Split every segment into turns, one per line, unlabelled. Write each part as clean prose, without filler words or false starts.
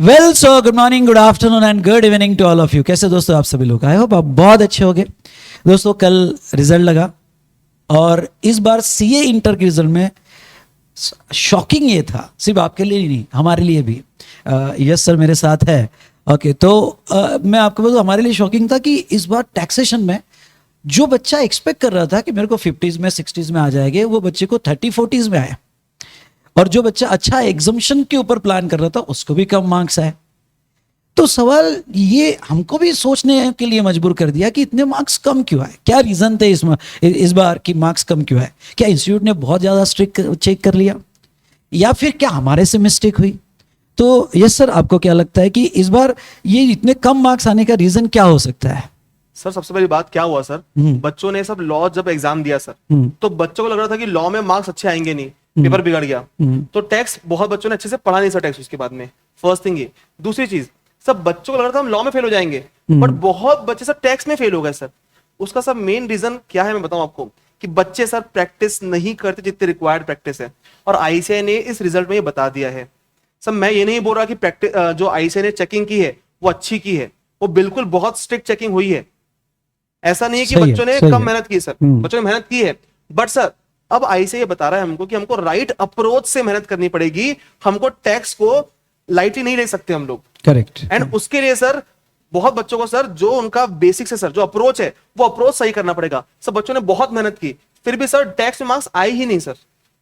Well so good morning, good afternoon and good evening to all of you. कैसे दोस्तों आप सभी लोग? आई होप आप बहुत अच्छे होंगे। दोस्तों कल रिजल्ट लगा और इस बार सीए इंटर के रिजल्ट में शॉकिंग ये था, सिर्फ आपके लिए ही नहीं हमारे लिए भी। यस सर मेरे साथ है। ओके तो मैं आपको बताऊं हमारे लिए शॉकिंग था कि इस बार टैक्सेशन में जो बच्चा एक्सपेक्ट कर रहा था कि मेरे को 50s में 60s में आ जाएंगे, वो बच्चे को 30-40s में आए। और जो बच्चा अच्छा एग्जामिशन के ऊपर प्लान कर रहा था उसको भी कम मार्क्स आए। तो सवाल ये हमको भी सोचने के लिए मजबूर कर दिया कि इतने मार्क्स कम क्यों आए, क्या रीजन थे इस बार की मार्क्स कम क्यों आए? क्या इंस्टीट्यूट ने बहुत ज्यादा स्ट्रिक्ट चेक कर लिया या फिर क्या हमारे से मिस्टेक हुई? तो यस सर, आपको क्या लगता है कि इस बार ये इतने कम मार्क्स आने का रीजन क्या हो सकता है?
सर सबसे पहली बात क्या हुआ सर, बच्चों ने सब लॉ जब एग्जाम दिया सर, तो बच्चों को लग रहा था कि लॉ में मार्क्स अच्छे आएंगे नहीं, पेपर बिगड़ गया। तो टैक्स बहुत बच्चों ने अच्छे से पढ़ा नहीं सर टैक्स उसके बाद में। फर्स्ट थिंग ये। दूसरी चीज, सब बच्चों को लग रहा था हम लॉ में फेल हो जाएंगे, बट बहुत बच्चे सर टैक्स में फेल हो गए सर। उसका सब मेन रीजन क्या है मैं बताऊं आपको, कि बच्चे सर प्रैक्टिस नहीं करते जितनी रिक्वायर्ड प्रैक्टिस है। और आईसीआई ने इस रिजल्ट में ये बता दिया है। सर मैं ये नहीं बोल रहा कि प्रैक्टिस जो आईसीआई ने चेकिंग की है वो अच्छी की है, वो बिल्कुल बहुत स्ट्रिक्ट चेकिंग हुई है। ऐसा नहीं है कि बच्चों ने कम मेहनत की सर, बच्चों ने मेहनत की है, बट सर अब आईसीआई बता रहा है हमको कि हमको राइट अप्रोच से मेहनत करनी पड़ेगी। हमको टैक्स को लाइटली नहीं ले सकते हम लोग।
करेक्ट।
एंड उसके लिए सर बहुत बच्चों को सर जो उनका बेसिक्स है सर, जो अप्रोच है वो अप्रोच सही करना पड़ेगा। सब बच्चों ने बहुत मेहनत की फिर भी सर टैक्स में मार्क्स आए ही नहीं सर।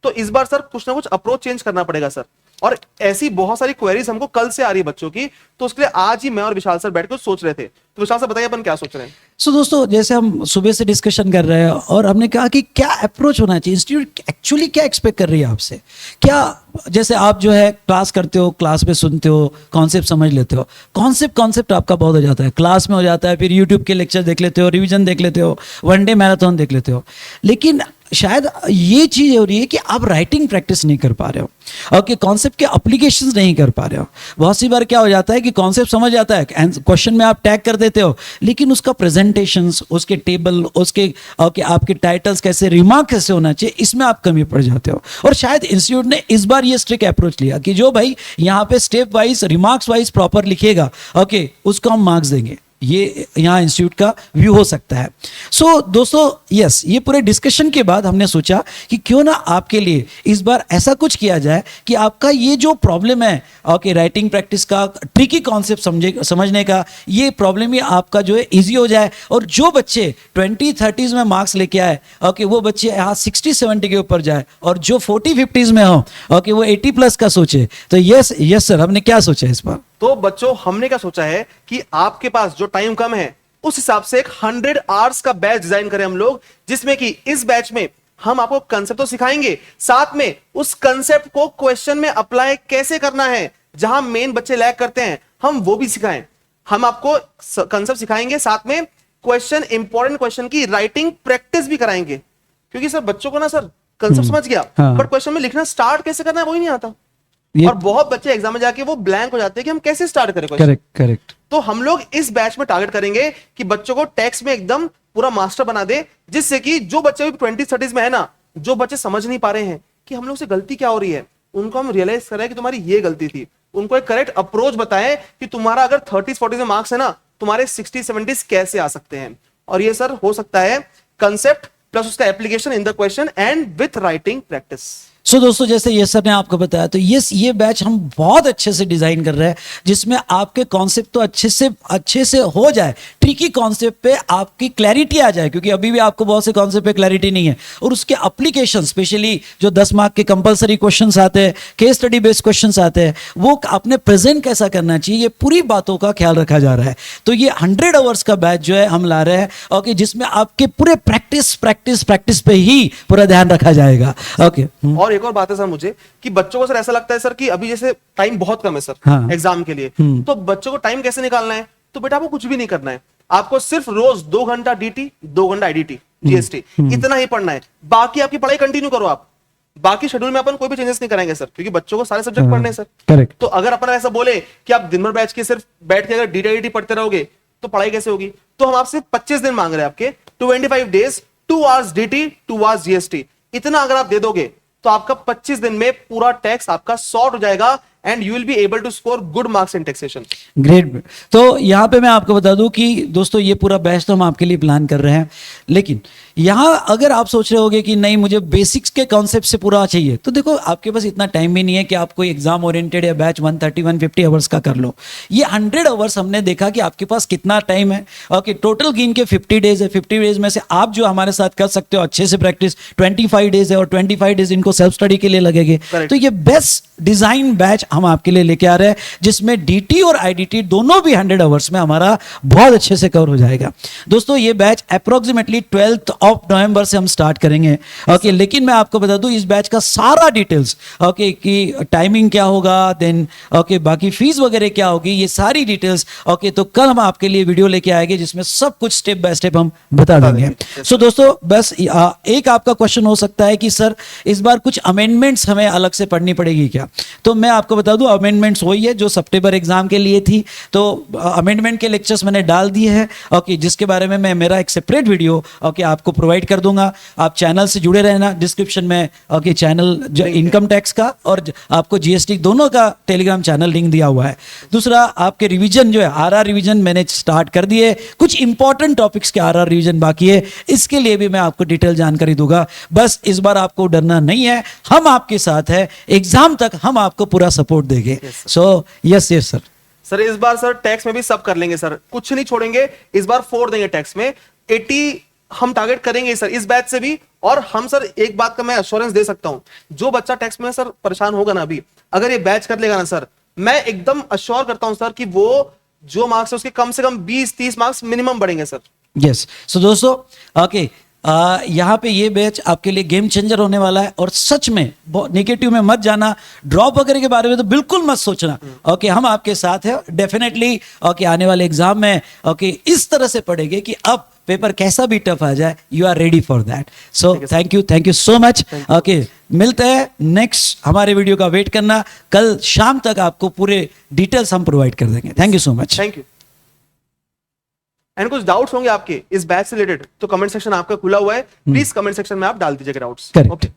तो इस बार सर कुछ ना कुछ अप्रोच चेंज करना पड़ेगा सर। और ऐसी बहुत सारी क्वेरीज हमको कल से आ रही है बच्चों की, तो उसके लिए आज ही मैं और विशाल सर बैठ कर सोच रहे थे। तो विशाल सर बताइए अपन क्या सोच रहे हैं?
सो दोस्तों जैसे हम सुबह से डिस्कशन कर रहे हैं और हमने कहा कि क्या अप्रोच होना चाहिए, इंस्टीट्यूट एक्चुअली क्या एक्सपेक्ट कर रही है आपसे। क्या जैसे आप जो है क्लास करते हो, क्लास में सुनते हो, कॉन्सेप्ट समझ लेते हो, कॉन्सेप्ट आपका बहुत हो जाता है, क्लास में हो जाता है, फिर यूट्यूब के लेक्चर देख लेते हो, रिविजन देख लेते हो, वनडे मैराथन देख लेते हो, लेकिन शायद ये चीज हो रही है कि आप राइटिंग प्रैक्टिस नहीं कर पा रहे हो और कि कॉन्सेप्ट के एप्लीकेशंस नहीं कर पा रहे हो। बहुत सी बार क्या हो जाता है कि कॉन्सेप्ट समझ आता है, क्वेश्चन में आप टैग कर देते हो, लेकिन उसका प्रेजेंटेशंस, उसके टेबल, उसके आपके टाइटल्स कैसे, रिमार्क कैसे होना चाहिए, इसमें आप कमी पड़ जाते हो। और शायद इंस्टीट्यूट ने इस बार ये स्ट्रिक्ट अप्रोच लिया कि जो भाई यहाँ पे step wise remarks wise proper लिखेगा, ओके, उसको हम मार्क्स देंगे। ये यहाँ इंस्टीट्यूट का व्यू हो सकता है। सो दोस्तों यस, ये पूरे डिस्कशन के बाद हमने सोचा कि क्यों ना आपके लिए इस बार ऐसा कुछ किया जाए कि आपका ये जो प्रॉब्लम है, ओके, राइटिंग प्रैक्टिस का, ट्रिकी कॉन्सेप्ट समझने का, ये प्रॉब्लम ही आपका जो है इजी हो जाए। और जो बच्चे 20-30s में मार्क्स लेके आए, ओके, वो बच्चे यहाँ 60-70 के ऊपर जाए, और जो 40-50s में हो, ओके, वो 80+ का सोचे। तो यस सर, हमने क्या सोचा इस बार?
तो बच्चों हमने क्या सोचा है कि आपके पास जो टाइम कम है उस हिसाब से एक 100 आवर्स का बैच डिजाइन करें हम लोग, जिसमें कि इस बैच में हम आपको कंसेप्ट तो सिखाएंगे, साथ में उस कंसेप्ट को क्वेश्चन में अप्लाई कैसे करना है, जहां मेन बच्चे लैग करते हैं हम वो भी सिखाएं। हम आपको कंसेप्ट सिखाएंगे, साथ में क्वेश्चन, इंपॉर्टेंट क्वेश्चन की राइटिंग प्रैक्टिस भी कराएंगे। क्योंकि सर बच्चों को ना सर कंसेप्ट समझ गया, बट क्वेश्चन में लिखना स्टार्ट कैसे करना है वो ही नहीं आता। और बहुत बच्चे एग्जाम में जाके वो ब्लैंक हो जाते हैं कि हम कैसे स्टार्ट करें क्वेश्चन।
करेक्ट।
तो हम लोग इस बैच में टारगेट करेंगे कि बच्चों को टैक्स में एकदम पूरा मास्टर बना दे, जिससे कि जो बच्चे भी 20-30s में है ना, जो बच्चे समझ नहीं पा रहे हैं कि हम लोग से गलती क्या हो रही है, उनको हम रियलाइज करें कि तुम्हारी ये गलती थी, उनको एक करेक्ट अप्रोच बताएं कि तुम्हारा अगर 30-40s में मार्क्स है ना, तुम्हारे 60-70s कैसे आ सकते हैं। और ये सर हो सकता है कंसेप्ट प्लस उसका application in the question and with writing practice.
So दोस्तों जैसे ये सर ने आपको बताया, तो ये बैच हम बहुत अच्छे से डिजाइन कर रहे हैं, जिसमें आपके कॉन्सेप्ट तो अच्छे से हो जाए, ट्रिकी कॉन्सेप्ट पे आपकी क्लैरिटी आ जाए, क्योंकि अभी भी आपको बहुत से कॉन्सेप्ट पे क्लैरिटी नहीं है। और उसके एप्लीकेशन, स्पेशली जो 10 मार्क के कंपलसरी क्वेश्चंस आते हैं, केस स्टडी बेस्ड क्वेश्चंस आते हैं, वो आपने प्रेजेंट कैसा करना चाहिए, ये पूरी बातों का ख्याल रखा जा रहा है। तो ये 100 आवर्स का बैच जो है हम ला रहे हैं, ओके, जिसमें आपके पूरे प्रैक्टिस पे ही पूरा ध्यान रखा जाएगा। ओके।
और एक और बात है सर मुझे, कि बच्चों को सर ऐसा लगता है सर कि अभी जैसे टाइम बहुत कम है सर,
हाँ,
एग्जाम के लिए, तो बच्चों को टाइम कैसे निकालना है? तो बेटा आपको कुछ भी नहीं करना है, आपको सिर्फ रोज 2 घंटा डीटी, 2 घंटा आईडीटी, जीएसटी, इतना ही पढ़ना है। बाकी आपकी पढ़ाई कंटिन्यू करो आप। बाकी शेड्यूल में अपन कोई भी चेंजेस नहीं करेंगे सर, क्योंकि बच्चों को सारे सब्जेक्ट पढ़ने हैं सर।
करेक्ट।
तो अगर अपन ऐसा बोले कि आप दिन भर बैच के सिर्फ बैठ के अगर डीटी पढ़ते रहोगे तो पढ़ाई कैसे होगी? तो हम आपसे 25 दिन मांग रहे हैं, आपके 25 days, 2 hours DT, 2 hours GST, इतना अगर आप दे दोगे तो आपका 25 दिन में पूरा टैक्स आपका सॉर्ट हो जाएगा। and you will be able to score good marks in taxation.
Great. तो यहाँ पे मैं आपको बता दूं कि दोस्तों ये पूरा बैच तो हम आपके लिए प्लान कर रहे हैं, लेकिन यहाँ अगर आप सोच रहे होगे कि नहीं मुझे बेसिक्स के कॉन्सेप्ट से पूरा चाहिए, तो देखो आपके पास इतना टाइम भी नहीं है कि आप कोई एग्जाम ओरिएंटेड या बैच 130-150 आवर्स का कर लो। ये 100 आवर्स हमने देखा कि आपके पास कितना टाइम है। ओके, टोटल गिन के 50 डेज है, 50 डेज में से आप जो हमारे साथ कर सकते हो अच्छे से प्रैक्टिस 25 डेज है, और 25 डेज इनको सेल्फ स्टडी के लिए लगेंगे। तो ये बेस्ट डिजाइन बैच हम आपके लिए लेके आ रहे हैं, जिसमें डीटी और आईडीटी दोनों भी 100 आवर्स में हमारा बहुत अच्छे से कवर हो जाएगा। दोस्तों ये बैच अप्रोक्सीमेटली 12 नवंबर से हम स्टार्ट करेंगे। ओके, लेकिन मैं आपको बता दूं इस बैच का सारा डिटेल्स, ओके, कि टाइमिंग क्या होगा, देन ओके बाकी फीस वगैरह क्या होगी, ये सारी डिटेल्स ओके तो कल हम आपके लिए वीडियो लेके आएंगे जिसमें सब कुछ स्टेप बाय स्टेप हम बता देंगे। सो दोस्तों बस एक आपका क्वेश्चन हो सकता है कि सर इस बार कुछ अमेंडमेंट्स हमें अलग से पढ़नी पड़ेगी क्या? तो मैं आपको बता दूं अमेंडमेंट्स वही है जो सितंबर एग्जाम के लिए थी। तो अमेंडमेंट के लेक्चर्स मैंने डाल दिए हैं, ओके, जिसके बारे में मैं मेरा एक सेपरेट वीडियो ओके आपको प्रोवाइड कर दूंगा। आप चैनल से जुड़े रहना, डिस्क्रिप्शन में ओके चैनल जो इनकम टैक्स का और आपको जीएसटी दोनों का टेलीग्राम चैनल लिंक दिया हुआ है। दूसरा आपके रिवीजन जो है आरआर रिवीजन मैंने स्टार्ट कर दिए, कुछ इंपॉर्टेंट टॉपिक्स के आरआर रिवीजन बाकी है, इसके लिए भी मैं आपको डिटेल जानकारी दूंगा। बस इस बार आपको डरना नहीं है, हम आपके साथ है, एग्जाम तक हम आपको पूरा सपोर्ट देंगे। So yes sir.
सर इस बार सर टैक्स में भी सब कर लेंगे सर, कुछ नहीं छोड़ेंगे, इस बार फोड़ देंगे टैक्स में। 80 हम टारगेट करेंगे सर इस बैच से भी। और हम सर एक बात का मैं एश्योरेंस दे सकता हूं, जो बच्चा टैक्स में सर परेशान होगा ना अभी, अगर ये बैच कर लेगा ना सर, मैं एकदम अश्योर करता हूं सर कि वो जो मार्क्स है उसके कम से कम 20-30 मार्क्स मिनिमम बढ़ेंगे सर।
यस। सो दोस्तों ओके यहाँ पे ये बैच आपके लिए गेम चेंजर होने वाला है, और सच में नेगेटिव में मत जाना, ड्रॉप वगैरह के बारे में तो बिल्कुल मत सोचना। ओके हम आपके साथ हैं डेफिनेटली। ओके आने वाले एग्जाम में ओके इस तरह से पढ़ेंगे कि अब पेपर कैसा भी टफ आ जाए you are ready for that. So thank you so much. Okay मिलते हैं नेक्स्ट, हमारे वीडियो का वेट करना, कल शाम तक आपको पूरे डिटेल्स हम प्रोवाइड कर देंगे। Thank you so much.
Thank you. And कुछ डाउट्स होंगे आपके इस बैच से रिलेटेड तो कमेंट सेक्शन आपका खुला हुआ है, प्लीज कमेंट सेक्शन में आप डाल दीजिएगा डाउट्स।
करेक्ट।
ओके।